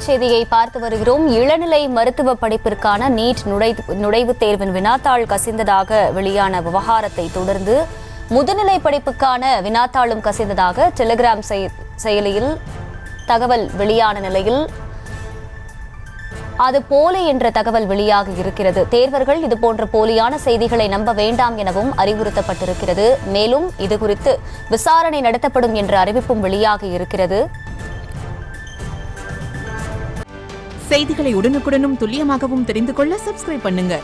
செய்தியை பார்த்து வருகிறோம். இளநிலை மருத்துவ படிப்பிற்கான நீட் நுழைவுத் தேர்வின் வினாத்தாள் கசிந்ததாக வெளியான விவகாரத்தை தொடர்ந்து முதுநிலை படிப்புக்கான வினாத்தாளும் கசிந்ததாக டெலிகிராம் செயலியில் தகவல் வெளியான நிலையில் அது போலி என்ற தகவல் வெளியாகி இருக்கிறது. தேர்வர்கள் இதுபோன்ற போலியான செய்திகளை நம்ப வேண்டாம் எனவும் அறிவுறுத்தப்பட்டிருக்கிறது. மேலும் இதுகுறித்து விசாரணை நடத்தப்படும் என்ற அறிவிப்பும் வெளியாகி இருக்கிறது. செய்திகளை உடனுக்குடனும் துல்லியமாகவும் தெரிந்து கொள்ள சப்ஸ்கிரைப் பண்ணுங்க.